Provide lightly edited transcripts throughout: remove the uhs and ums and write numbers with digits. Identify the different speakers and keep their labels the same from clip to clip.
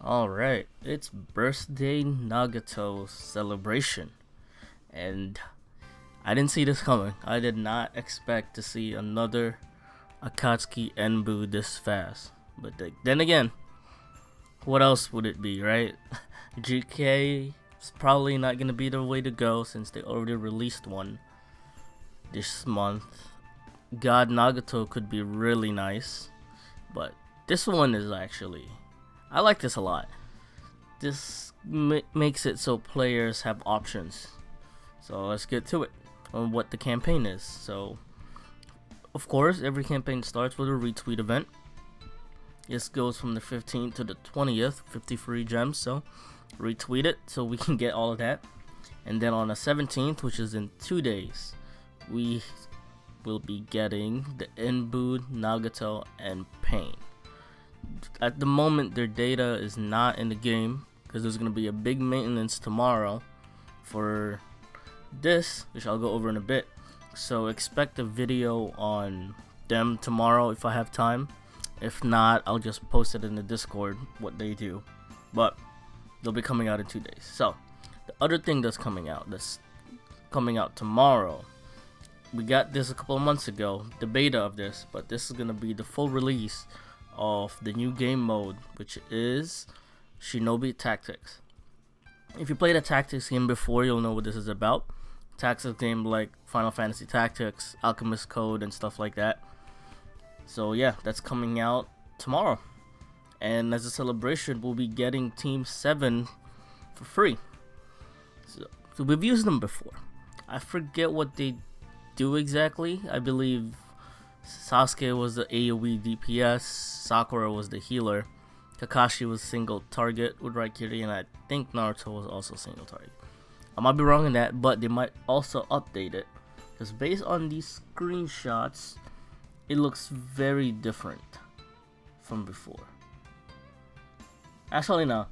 Speaker 1: Alright, it's birthday Nagato celebration, and I didn't see this coming. I did not expect to see another Akatsuki Enbu this fast. But then again, what else would it be, right? GK is probably not gonna be the way to go since they already released one this month. God Nagato could be really nice, but this one is actually, I like this a lot. This makes it so players have options. So let's get to it on what the campaign is. So, of course, every campaign starts with a retweet event. This goes from the 15th to the 20th, 50 free gems. So, retweet it so we can get all of that. And then on the 17th, which is in 2 days, we will be getting the Enbu, Nagato, and Pain. At the moment, their data is not in the game because there's going to be a big maintenance tomorrow for this, which I'll go over in a bit. So expect a video on them tomorrow if I have time. If not, I'll just post it in the Discord what they do. But they'll be coming out in 2 days. So the other thing that's coming out tomorrow, we got this a couple of months ago, the beta of this, but this is going to be the full release of the new game mode, which is Shinobi Tactics. If you played a tactics game before, you'll know what this is about. Tactics game like Final Fantasy Tactics, Alchemist Code, and stuff like that. So yeah, that's coming out tomorrow. And as a celebration, we'll be getting Team 7 for free. So we've used them before. I forget what they do exactly. I believe Sasuke was the AoE DPS, Sakura was the healer, Kakashi was single target with Raikiri, and I think Naruto was also single target. I might be wrong in that, but they might also update it, because based on these screenshots, it looks very different from before. Actually no,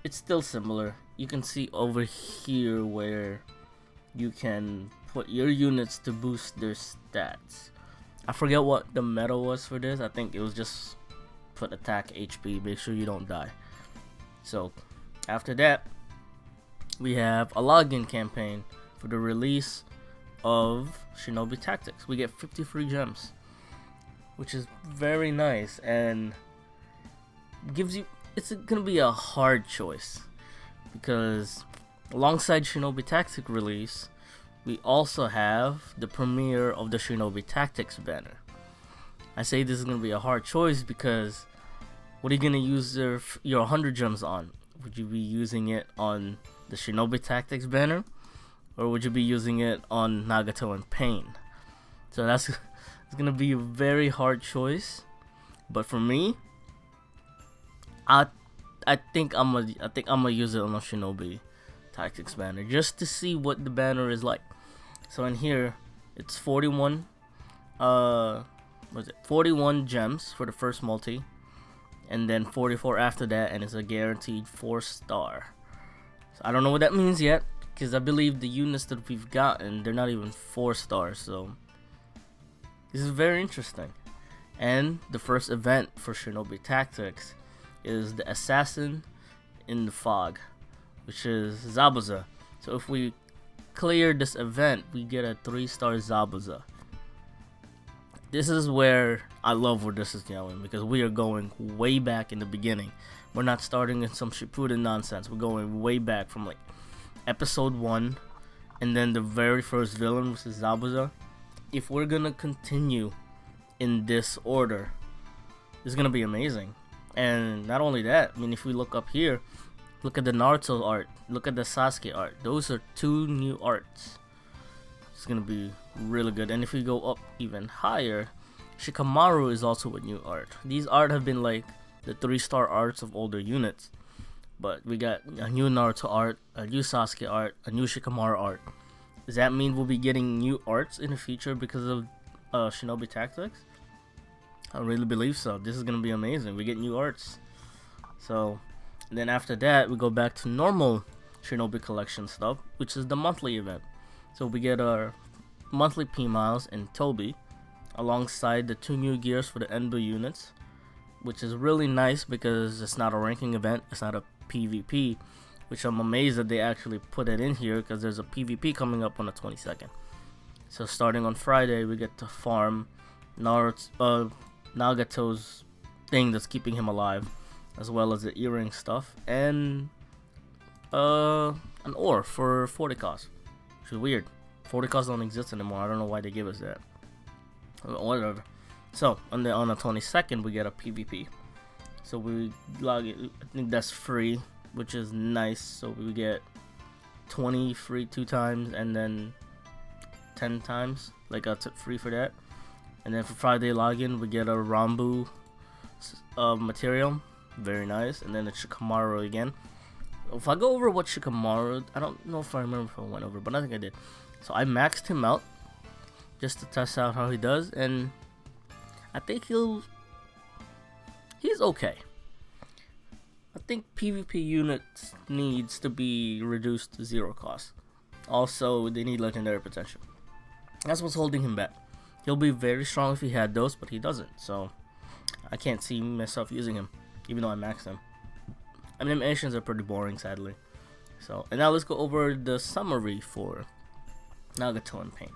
Speaker 1: it's still similar. You can see over here where you can put your units to boost their stats. I forget what the meta was for this. I think it was just put attack HP, make sure you don't die. So after that, we have a login campaign for the release of Shinobi Tactics. We get 50 free gems, which is very nice and gives you, it's gonna be a hard choice because alongside Shinobi Tactics release, we also have the premiere of the Shinobi Tactics banner. I say this is going to be a hard choice because what are you going to use your 100 gems on? Would you be using it on the Shinobi Tactics banner? Or would you be using it on Nagato and Pain? So it's going to be a very hard choice. But for me, I think I'm gonna use it on the Shinobi Tactics banner just to see what the banner is like. So in here, it's 41 gems for the first multi, and then 44 after that, and it's a guaranteed 4-star. So I don't know what that means yet, because I believe the units that we've gotten, they're not even 4 stars. So this is very interesting. And the first event for Shinobi Tactics is the Assassin in the Fog, which is Zabuza. So if we clear this event, we get a 3-star Zabuza. This is where I love where this is going, because we are going way back in the beginning. We're not starting in some Shippuden nonsense. We're going way back from like episode 1, and then the very first villain, which is Zabuza. If we're gonna continue in this order, it's gonna be amazing. And not only that, I mean, if we look up here, look at the Naruto art, look at the Sasuke art. Those are 2 new arts. It's gonna be really good. And if we go up even higher, Shikamaru is also a new art. These art have been like the 3-star arts of older units, but we got a new Naruto art, a new Sasuke art, a new Shikamaru art. Does that mean we'll be getting new arts in the future because of Shinobi Tactics? I really believe so. This is gonna be amazing. We get new arts. So then after that, we go back to normal Shinobi collection stuff, which is the monthly event. So we get our monthly P Miles and Toby, alongside the 2 new gears for the Enbu units. which is really nice because it's not a ranking event, it's not a PvP, which I'm amazed that they actually put it in here because there's a PvP coming up on the 22nd. So starting on Friday, we get to farm Nagato's thing that's keeping him alive, as well as the earring stuff, and an ore for 40 cost, which is weird. 40 costs don't exist anymore. I don't know why they give us that. Whatever. So on the 22nd, we get a PvP. So we log it. I think that's free, which is nice. So we get 20 free 2 times, and then 10 times like free for that. And then for Friday login, we get a Rambu material, very nice. And then the Shikamaru again. If I go over what Shikamaru, I don't know if I remember if I went over, but I think I did. So I maxed him out just to test out how he does, and I think he's okay. I think PvP units needs to be reduced to 0 cost. Also, they need legendary potential. That's what's holding him back. He'll be very strong if he had those, but he doesn't. So I can't see myself using him, even though I maxed him. I mean, animations are pretty boring, sadly. So, and now let's go over the summary for Nagato and Pain.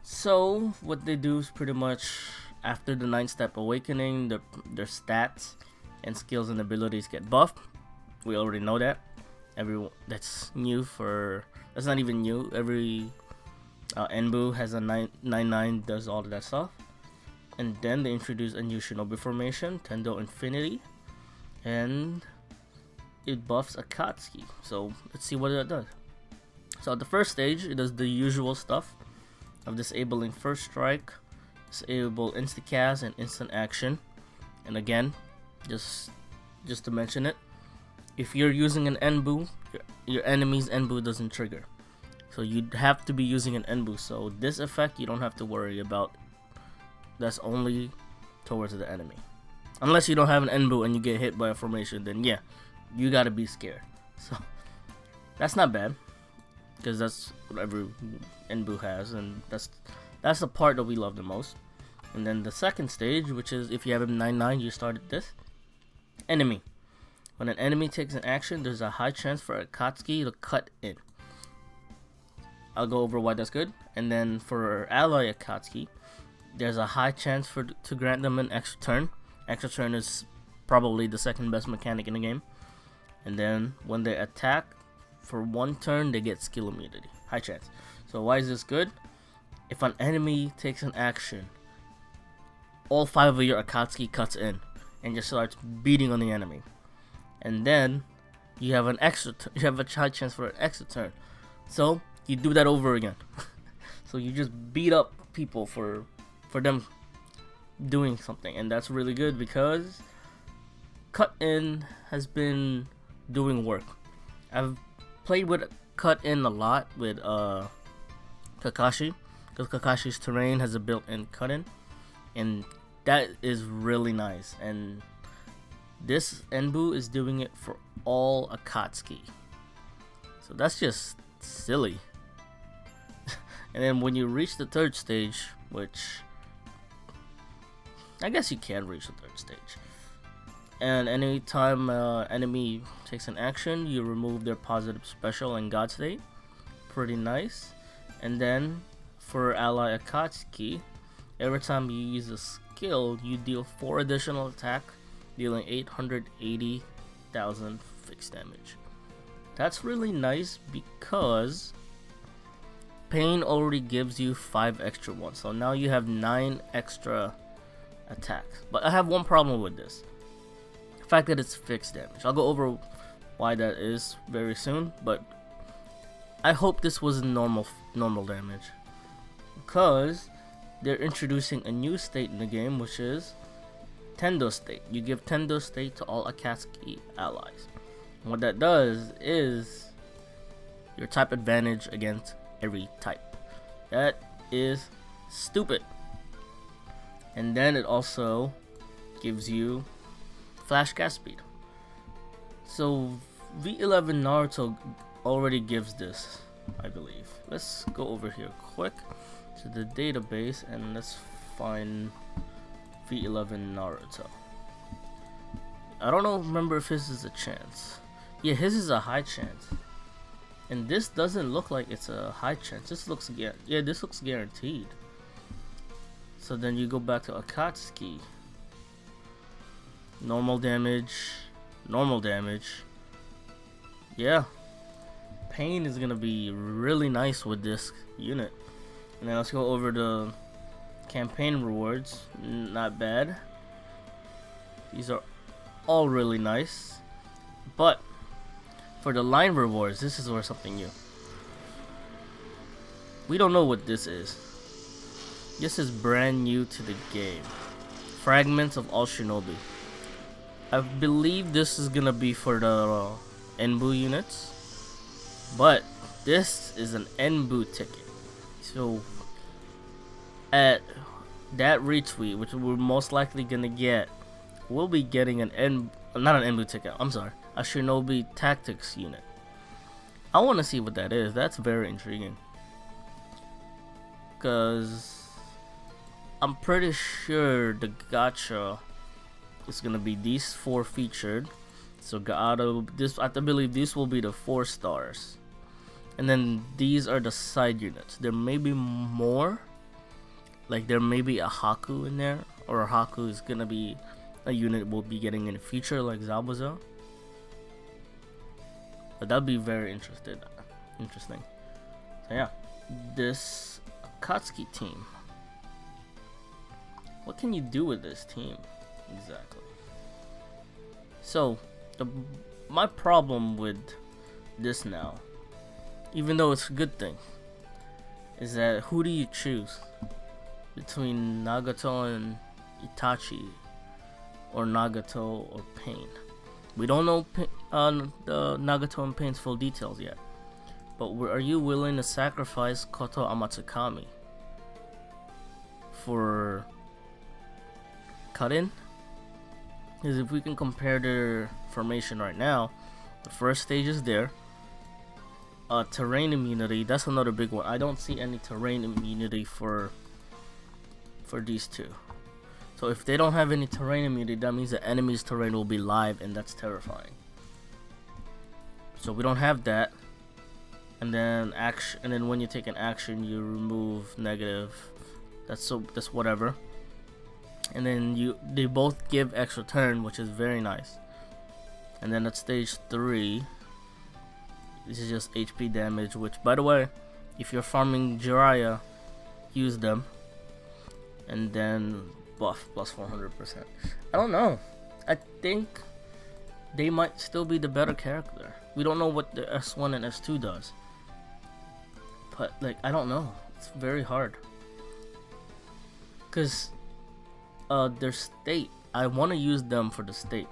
Speaker 1: So what they do is pretty much after the 9th step awakening, their stats and skills and abilities get buffed. We already know that. That's new for. That's not even new. Every Enbu has a 9/9 does all of that stuff. And then they introduce a new Shinobi formation, Tendo Infinity, and it buffs Akatsuki. So let's see what that does. So at the first stage, it does the usual stuff of disabling first strike, disable insta-cast and instant action. And again, just to mention it, if you're using an Enbu, your enemy's Enbu doesn't trigger. So you'd have to be using an Enbu. So this effect you don't have to worry about. That's only towards the enemy. Unless you don't have an Enbu and you get hit by a formation, then yeah, you gotta be scared. So that's not bad, because that's what every Enbu has, and that's the part that we love the most. And then the second stage, which is if you have him 9/9, you started this. Enemy. When an enemy takes an action, there's a high chance for Akatsuki to cut in. I'll go over why that's good. And then for ally Akatsuki, there's a high chance to grant them an extra turn. Extra turn is probably the second best mechanic in the game. And then when they attack for 1 turn, they get skill immunity. High chance. So why is this good? If an enemy takes an action, all 5 of your Akatsuki cuts in and just starts beating on the enemy. And then you have you have a high chance for an extra turn. So you do that over again. So you just beat up people for them doing something, and that's really good because cut in has been doing work. I've played with cut in a lot with Kakashi, because Kakashi's terrain has a built-in cut in, and that is really nice. And this Enbu is doing it for all Akatsuki, so that's just silly. And then when you reach the 3rd stage, which I guess you can reach the 3rd stage, and anytime enemy takes an action, you remove their positive special and God state. Pretty nice. And then for ally Akatsuki, every time you use a skill, you deal 4 additional attack, dealing 880,000 fixed damage. That's really nice because Pain already gives you 5 extra ones, so now you have 9 extra attacks. But I have one problem with this: the fact that it's fixed damage. I'll go over why that is very soon, but I hope this was normal damage, because they're introducing a new state in the game, which is Tendo state. You give Tendo state to all Akatsuki allies. And what that does is your type advantage against every type. That is stupid. And then it also gives you flash cast speed. So V11 Naruto already gives this, I believe. Let's go over here quick to the database and let's find V11 Naruto. I don't know. Remember if his is a chance. Yeah, his is a high chance. And this doesn't look like it's a high chance. This looks this looks guaranteed. So then you go back to Akatsuki. Normal damage. Normal damage. Yeah. Pain is gonna be really nice with this unit. And then let's go over the campaign rewards. Not bad. These are all really nice. But for the line rewards, this is where something new. We don't know what this is. This is brand new to the game. Fragments of all Shinobi. I believe this is gonna be for the Enbu units. But this is an Enbu ticket. So at that retweet, which we're most likely gonna get, we'll be getting not an Enbu ticket, I'm sorry, a Shinobi Tactics unit. I want to see what that is. That's very intriguing. Because I'm pretty sure the gacha is going to be these 4 featured. So Nagato, I believe this will be the 4 stars. And then these are the side units. There may be more. Like there may be a Haku in there. Or a Haku is going to be a unit we'll be getting in the future like Zabuza. But that'd be very interesting. So yeah, this Akatsuki team. What can you do with this team exactly? So my problem with this now, even though it's a good thing, is that who do you choose between Nagato and Itachi, or Nagato or Pain? We don't know the Nagato and Pain's full details yet. But are you willing to sacrifice Koto Amatsukami for cut-in? Because if we can compare their formation right now, the first stage is there. Terrain immunity, that's another big one. I don't see any terrain immunity for these two. So if they don't have any terrain immunity, that means the enemy's terrain will be live, and that's terrifying. So we don't have that. And then when you take an action, you remove negative. That's whatever. And then they both give extra turn, which is very nice. And then at stage 3, this is just HP damage, which, by the way, if you're farming Jiraiya, use them. And then buff plus 400%. I don't know. I think they might still be the better character. We don't know what the S1 and S2 does. But like, I don't know. It's very hard. Cause their state, I want to use them for the state.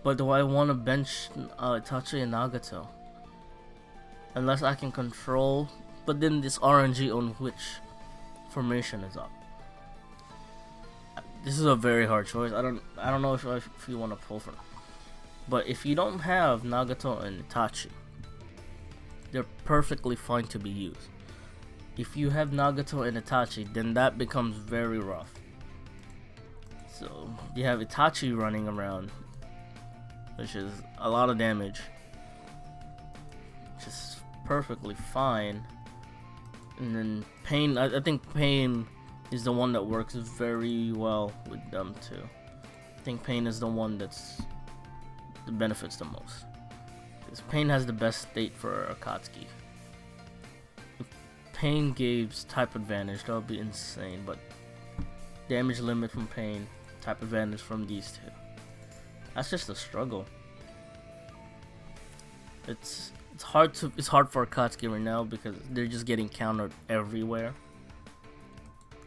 Speaker 1: But do I want to bench Itachi and Nagato? Unless I can control. But then this RNG on which formation is up. This is a very hard choice. I don't know if you want to pull for them. But if you don't have Nagato and Itachi, they're perfectly fine to be used. If you have Nagato and Itachi, then that becomes very rough. So you have Itachi running around, which is a lot of damage, which is perfectly fine. And then Pain, I think Pain is the one that works very well with them too. I think Pain is the one that benefits the most. Because Pain has the best state for Akatsuki. If Pain gives type advantage, that would be insane. But damage limit from Pain, type advantage from these two. That's just a struggle. It's hard for Akatsuki right now because they're just getting countered everywhere.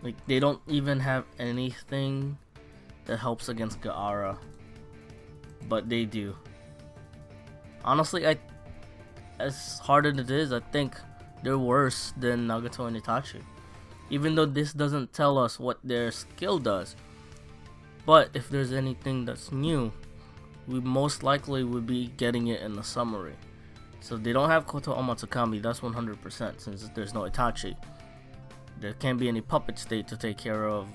Speaker 1: Like they don't even have anything that helps against Gaara, but they do. Honestly, as hard as it is, I think they're worse than Nagato and Itachi. Even though this doesn't tell us what their skill does. But if there's anything that's new, we most likely would be getting it in the summary. So they don't have Koto Amatsukami, that's 100%, since there's no Itachi. There can't be any puppet state to take care of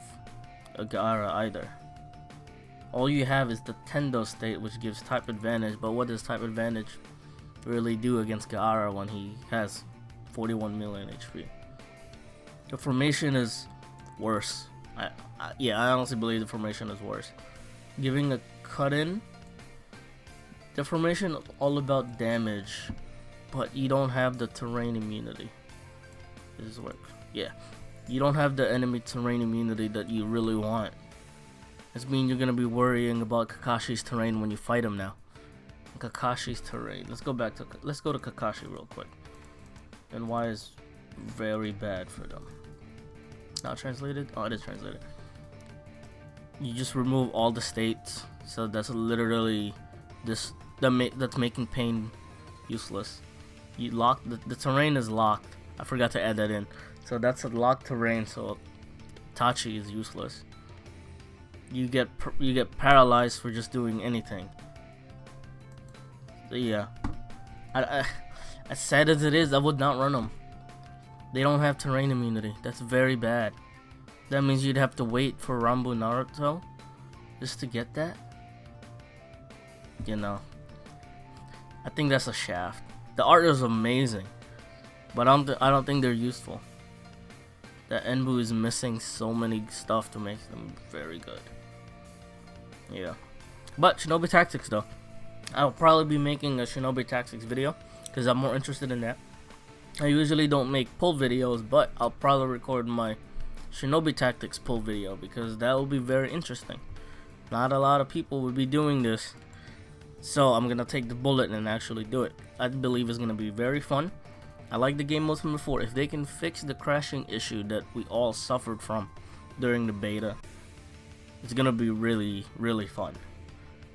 Speaker 1: Gaara either. all you have is the Tendo state, which gives type advantage, but what does type advantage really do against Gaara when he has 41 million HP? The formation is worse. Yeah, I honestly believe the formation is worse. Giving a cut-in, the formation is all about damage, but you don't have the terrain immunity. Does this work? Yeah. You don't have the enemy terrain immunity that you really want. This means you're gonna be worrying about Kakashi's terrain when you fight him now. Kakashi's terrain. Let's go to Kakashi real quick. And why is very bad for them. Not translated? Oh, it is translated. You just remove all the states, so that's literally this that's making pain useless. You lock the terrain is locked. I forgot to add that in. So that's a locked terrain, so Tachi is useless. You get paralyzed for just doing anything. So yeah, as sad as it is, I would not run them. They don't have terrain immunity. That's very bad. That means you'd have to wait for Rambo Naruto just to get that. You know, I think that's a shaft. The art is amazing, but I don't think they're useful. That Enbu is missing so many stuff to make them very good. Yeah, but Shinobi Tactics though, I'll probably be making a Shinobi Tactics video because I'm more interested in that. I usually don't make pull videos, but I'll probably record my Shinobi Tactics pull video because that will be very interesting. Not a lot of people would be doing this, so I'm gonna take the bullet and actually do it. I believe it's gonna be very fun. I like the game modes from before. If they can fix the crashing issue that we all suffered from during the beta, it's gonna be really, really fun.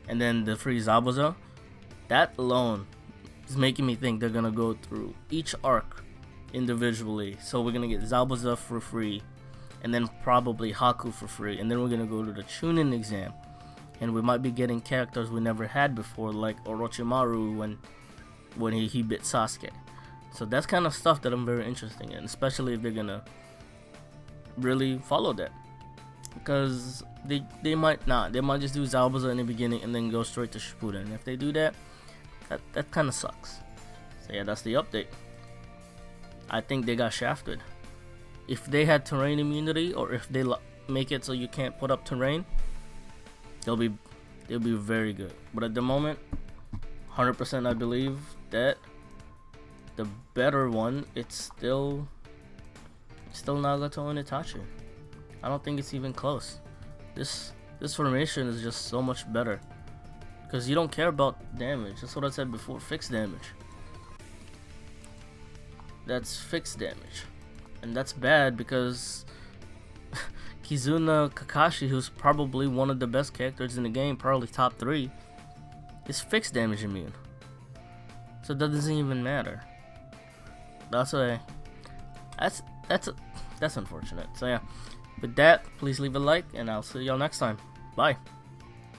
Speaker 1: And then the free Zabuza, that alone is making me think they're gonna go through each arc individually. So we're gonna get Zabuza for free, and then probably Haku for free, and then we're gonna go to the Chunin exam, and we might be getting characters we never had before, like Orochimaru when he bit Sasuke. So that's kind of stuff that I'm very interested in, especially if they're gonna really follow that, because they might not. They might just do Zabuza in the beginning and then go straight to Shippuden. And if they do that, that kind of sucks. So yeah, that's the update. I think they got shafted. If they had terrain immunity, or if they make it so you can't put up terrain, they'll be very good. But at the moment, 100% I believe that the better one, it's still Nagato and Itachi. I don't think it's even close. This formation is just so much better because you don't care about damage. That's what I said before. Fixed damage. That's fixed damage, and that's bad because Kizuna Kakashi, who's probably one of the best characters in the game, probably top 3, is fixed damage immune. So that doesn't even matter. That's unfortunate. So yeah, with that, please leave a like, and I'll see y'all next time. Bye.